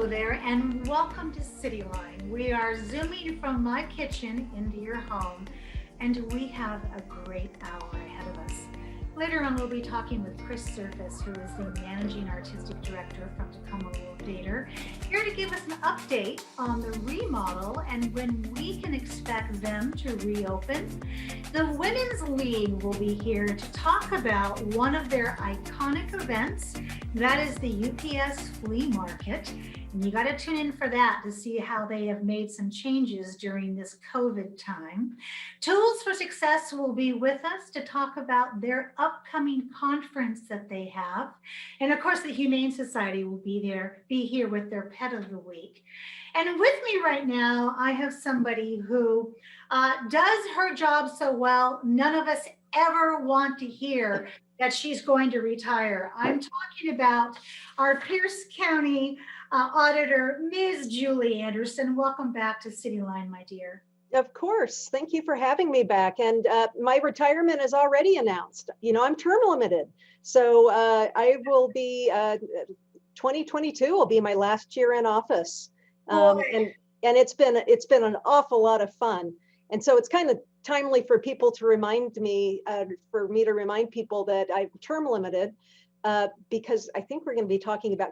there, and welcome to Cityline. We are zooming from my kitchen into your home, and we have a great hour ahead of us. Later on, we'll be talking with Chris Surface, who is the Managing Artistic Director from Tacoma Theater, here to give us an update on the remodel and when we can expect them to reopen. The Women's League will be here to talk about one of their iconic events, that is the UPS Flea Market. And you got to tune in for that to see how they have made some changes during this COVID time. Tools for Success will be with us to talk about their upcoming conference that they have. And of course, the Humane Society will be here with their Pet of the Week. And with me right now, I have somebody who does her job so well, none of us ever want to hear that she's going to retire. I'm talking about our Pierce County Auditor, Ms. Julie Anderson. Welcome back to Cityline, my dear. Of course. Thank you for having me back. And my retirement is already announced. You know, I'm term limited. So I will be, 2022 will be my last year in office. And it's been an awful lot of fun. And so it's kind of timely for people to remind me, for me to remind people that I'm term limited, because I think we're going to be talking about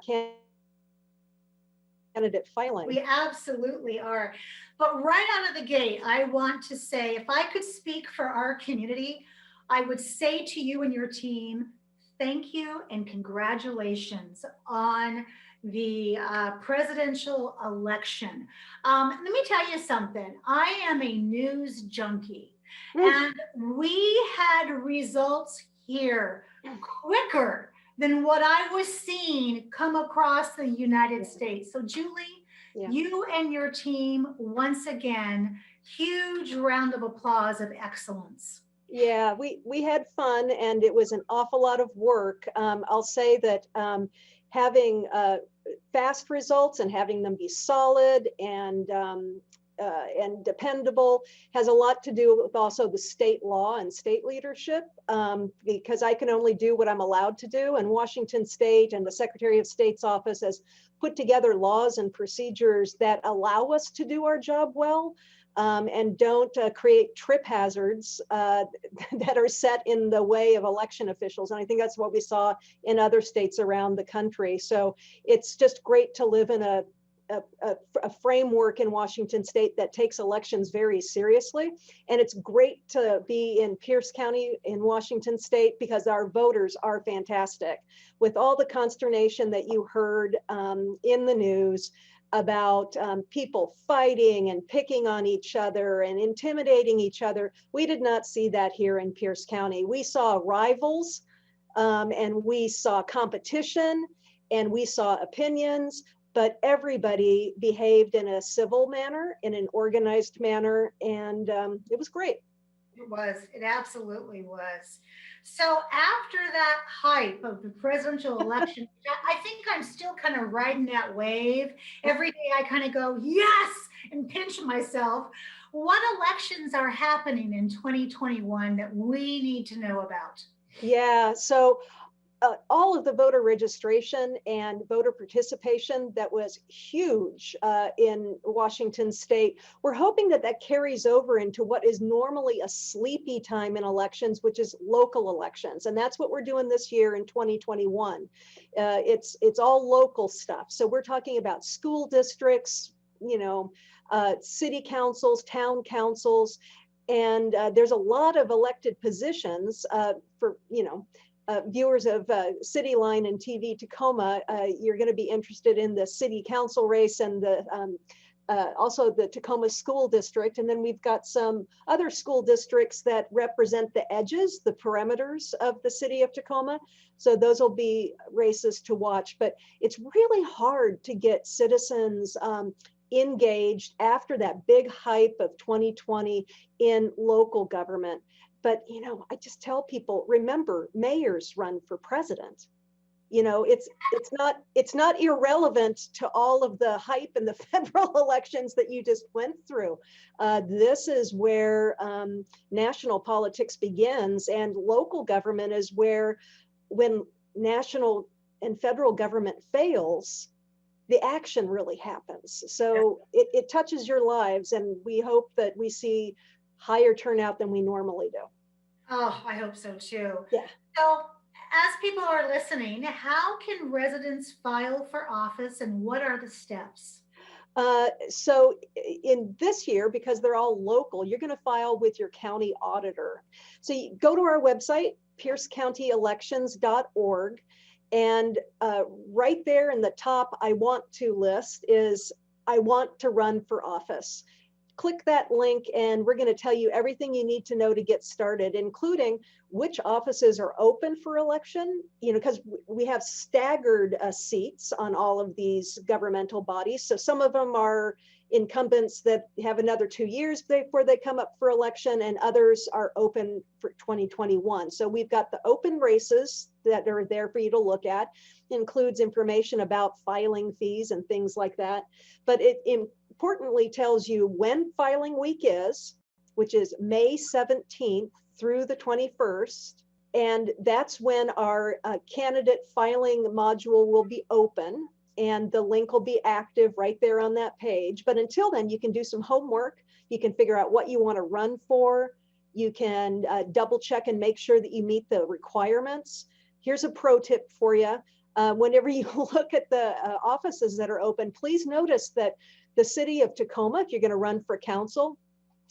candidate filing. We absolutely are. But right out of the gate, I want to say, if I could speak for our community, I would say to you and your team, thank you and congratulations on the presidential election. Let me tell you something. I am a news junkie, and we had results here quicker than what I was seeing come across the United States. So Julie, you and your team, once again, huge round of applause of excellence. Yeah, we had fun, and it was an awful lot of work. I'll say that having fast results and having them be solid and dependable has a lot to do with also the state law and state leadership, because I can only do what I'm allowed to do. And Washington State and the Secretary of State's office has put together laws and procedures that allow us to do our job well. And don't create trip hazards that are set in the way of election officials. And I think that's what we saw in other states around the country. So it's just great to live in a framework in Washington State that takes elections very seriously. And it's great to be in Pierce County in Washington State because our voters are fantastic. With all the consternation that you heard in the news about people fighting and picking on each other and intimidating each other, we did not see that here in Pierce County. We saw rivals, and we saw competition, and we saw opinions, but everybody behaved in a civil manner, in an organized manner, and it was great. It absolutely was. So after that hype of the presidential election, I think I'm still kind of riding that wave. Every day I kind of go, yes, and pinch myself. What elections are happening in 2021 that we need to know about? Yeah, so all of the voter registration and voter participation that was huge in Washington State, we're hoping that that carries over into what is normally a sleepy time in elections, which is local elections. And that's what we're doing this year in 2021. It's all local stuff. So we're talking about school districts, city councils, town councils, and there's a lot of elected positions for, viewers of Cityline and TV Tacoma, you're going to be interested in the city council race and the also the Tacoma School District. And then we've got some other school districts that represent the edges, the perimeters of the city of Tacoma. So those will be races to watch. But it's really hard to get citizens engaged after that big hype of 2020 in local government. But, I just tell people, remember, mayors run for president. It's not irrelevant to all of the hype in the federal elections that you just went through. This is where national politics begins, and local government is where, when national and federal government fails, the action really happens. So it touches your lives, and we hope that we see higher turnout than we normally do. Oh, I hope so too. Yeah. So, as people are listening, how can residents file for office and what are the steps? So in this year, because they're all local, you're going to file with your county auditor. So you go to our website, piercecountyelections.org, and right there in the top, I want to list is I want to run for office. Click that link and we're going to tell you everything you need to know to get started, including which offices are open for election, because we have staggered seats on all of these governmental bodies. So some of them are incumbents that have another 2 years before they come up for election, and others are open for 2021. So we've got the open races that are there for you to look at. It includes information about filing fees and things like that. But it importantly tells you when filing week is, which is May 17th through the 21st. And that's when our candidate filing module will be open, and the link will be active right there on that page. But until then, you can do some homework. You can figure out what you want to run for. You can double check and make sure that you meet the requirements. Here's a pro tip for you. Whenever you look at the offices that are open, please notice that the city of Tacoma, if you're going to run for council,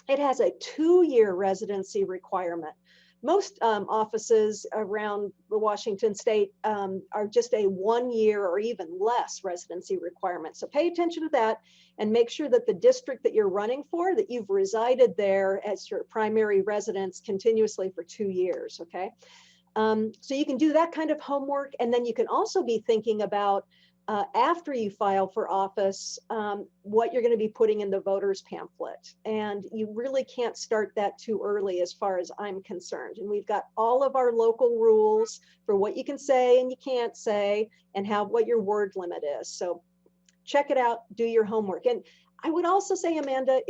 it has a 2-year residency requirement. Most offices around the Washington state are just a 1 year or even less residency requirement. So pay attention to that and make sure that the district that you're running for, that you've resided there as your primary residence continuously for 2 years, okay? So you can do that kind of homework, and then you can also be thinking about after you file for office, what you're going to be putting in the voters pamphlet. And you really can't start that too early as far as I'm concerned. And we've got all of our local rules for what you can say and you can't say, and what your word limit is. So check it out, do your homework. And I would also say, Amanda,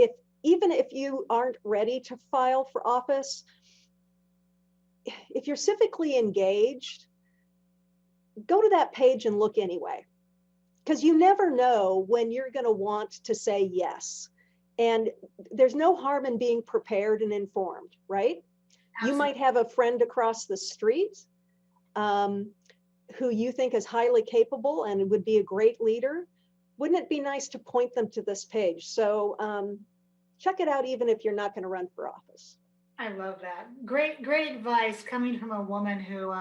even if you aren't ready to file for office, if you're civically engaged, go to that page and look anyway. Because you never know when you're going to want to say yes. And there's no harm in being prepared and informed, right? Absolutely. You might have a friend across the street who you think is highly capable and would be a great leader. Wouldn't it be nice to point them to this page? So check it out, even if you're not going to run for office. I love that. Great advice coming from a woman who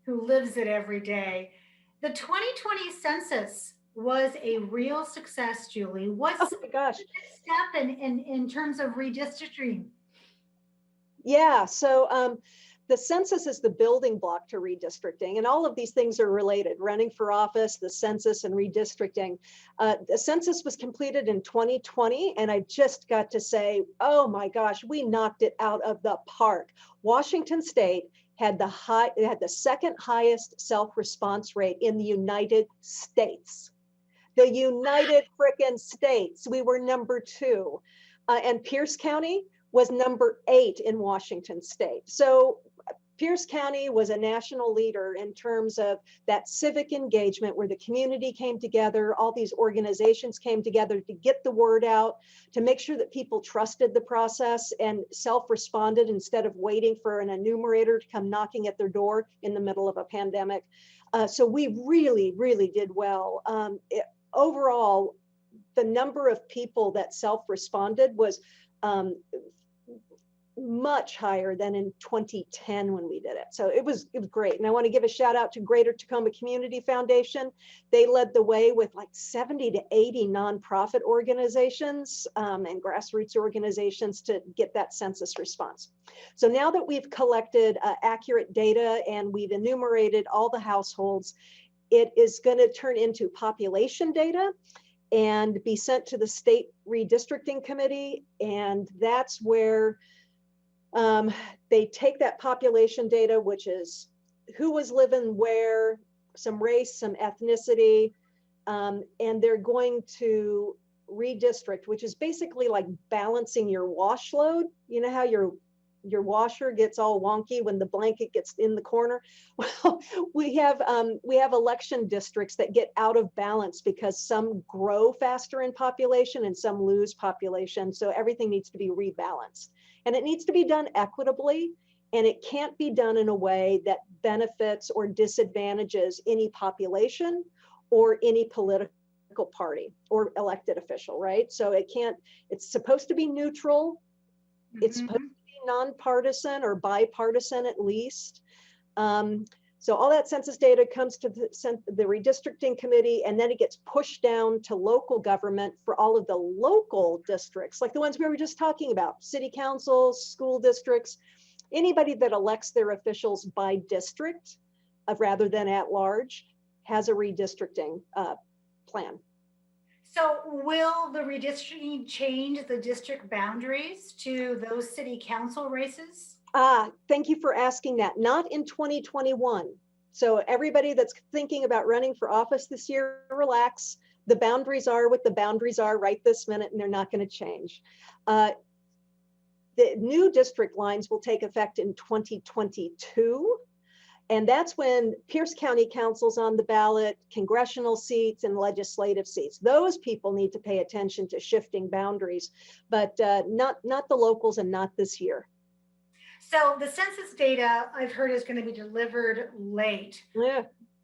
lives it every day. The 2020 census was a real success, Julie. What's oh my gosh. the next step in terms of redistricting? Yeah, so the census is the building block to redistricting, and all of these things are related: running for office, the census, and redistricting. The census was completed in 2020, and I just got to say, oh my gosh, we knocked it out of the park. Washington State had the second highest self-response rate in the United States. The United frickin' States. We were number 2. And Pierce County was number 8 in Washington State. So Pierce County was a national leader in terms of that civic engagement, where the community came together, all these organizations came together to get the word out, to make sure that people trusted the process and self-responded instead of waiting for an enumerator to come knocking at their door in the middle of a pandemic. So we really, really did well. Overall, the number of people that self-responded was much higher than in 2010 when we did it. So it was great. And I want to give a shout out to Greater Tacoma Community Foundation. They led the way with like 70 to 80 nonprofit organizations and grassroots organizations to get that census response. So now that we've collected accurate data and we've enumerated all the households, it is going to turn into population data and be sent to the state redistricting committee. And that's where they take that population data, which is who was living where, some race, some ethnicity, and they're going to redistrict, which is basically like balancing your wash load. You know how your your washer gets all wonky when the blanket gets in the corner. Well, we have election districts that get out of balance because some grow faster in population and some lose population. So everything needs to be rebalanced, and it needs to be done equitably. And it can't be done in a way that benefits or disadvantages any population or any political party or elected official, right? So it's supposed to be neutral. It's supposed to be nonpartisan or bipartisan at least. So all that census data comes to the redistricting committee, and then it gets pushed down to local government for all of the local districts, like the ones we were just talking about, city councils, school districts, anybody that elects their officials by district rather than at large has a redistricting plan. So will the redistricting change the district boundaries to those city council races? Thank you for asking that. Not in 2021. So everybody that's thinking about running for office this year, relax. The boundaries are what the boundaries are right this minute, and they're not going to change. The new district lines will take effect in 2022. And that's when Pierce County Council's on the ballot, congressional seats and legislative seats. Those people need to pay attention to shifting boundaries, but not the locals and not this year. So the census data I've heard is going to be delivered late. Yeah.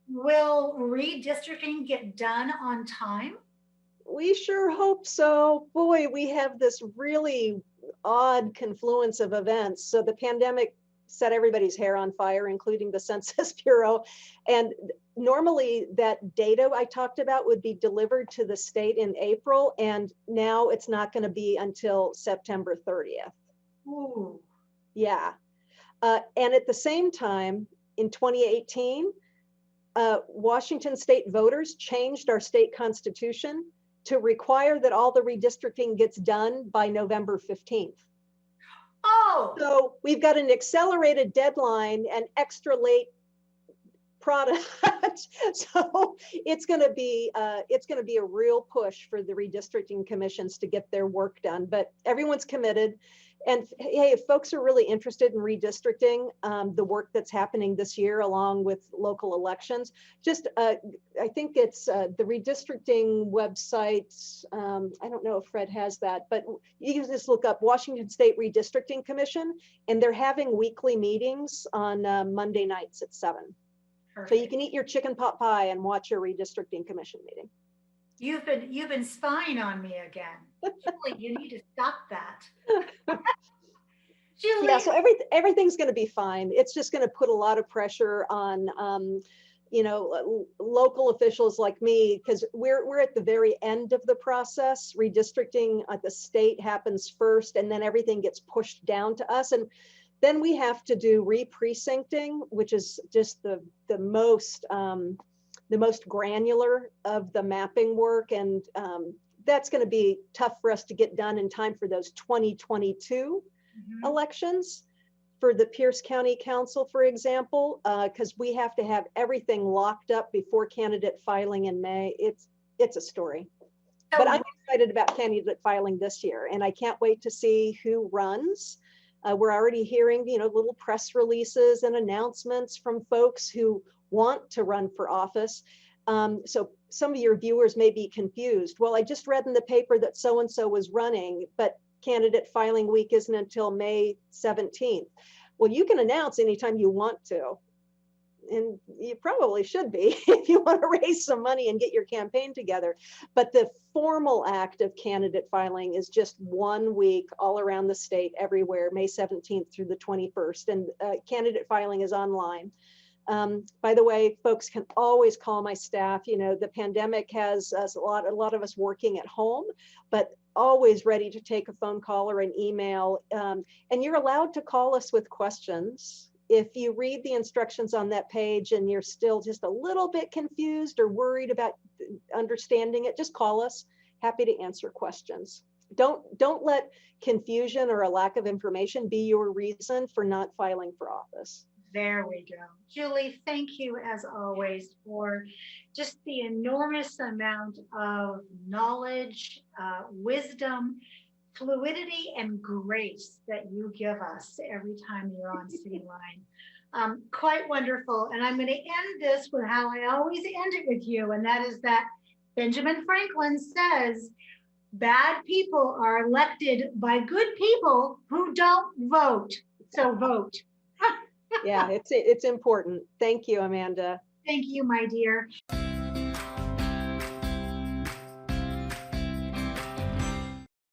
Will redistricting get done on time? We sure hope so. Boy, we have this really odd confluence of events. So the pandemic set everybody's hair on fire, including the Census Bureau. And normally that data I talked about would be delivered to the state in April, and now it's not going to be until September 30th. Ooh. Yeah. And at the same time, in 2018, Washington state voters changed our state constitution to require that all the redistricting gets done by November 15th. Oh. So we've got an accelerated deadline and extra late product. So it's going to be a real push for the redistricting commissions to get their work done, but everyone's committed. And hey, if folks are really interested in redistricting, the work that's happening this year along with local elections, just I think it's the redistricting website. I don't know if Fred has that, but you can just look up Washington State Redistricting Commission, and they're having weekly meetings on Monday nights at 7. Perfect. So you can eat your chicken pot pie and watch your redistricting commission meeting. You've been spying on me again. Julie, you need to stop that. Julie. Yeah, so everything's going to be fine. It's just going to put a lot of pressure on local officials like me, because we're at the very end of the process. Redistricting at the state happens first, and then everything gets pushed down to us, and then we have to do re-precincting, which is just the most granular of the mapping work, and that's going to be tough for us to get done in time for those 2022 elections for the Pierce County Council, for example, because we have to have everything locked up before candidate filing in May. It's a story. But I'm excited about candidate filing this year, and I can't wait to see who runs. We're already hearing, little press releases and announcements from folks who want to run for office. So some of your viewers may be confused. Well, I just read in the paper that so-and-so was running, but candidate filing week isn't until May 17th. Well, you can announce anytime you want to, and you probably should be if you want to raise some money and get your campaign together. But the formal act of candidate filing is just 1 week all around the state, everywhere, May 17th through the 21st. And candidate filing is online. By the way, folks can always call my staff. The pandemic has a lot of us working at home, but always ready to take a phone call or an email. And you're allowed to call us with questions. If you read the instructions on that page and you're still just a little bit confused or worried about understanding it, just call us. Happy to answer questions. Don't let confusion or a lack of information be your reason for not filing for office. There we go. Julie, thank you as always for just the enormous amount of knowledge, wisdom, fluidity and grace that you give us every time you're on Cityline. Quite wonderful. And I'm going to end this with how I always end it with you, and that is that Benjamin Franklin says, bad people are elected by good people who don't vote. So vote. Yeah, it's important. Thank you, Amanda. Thank you, my dear.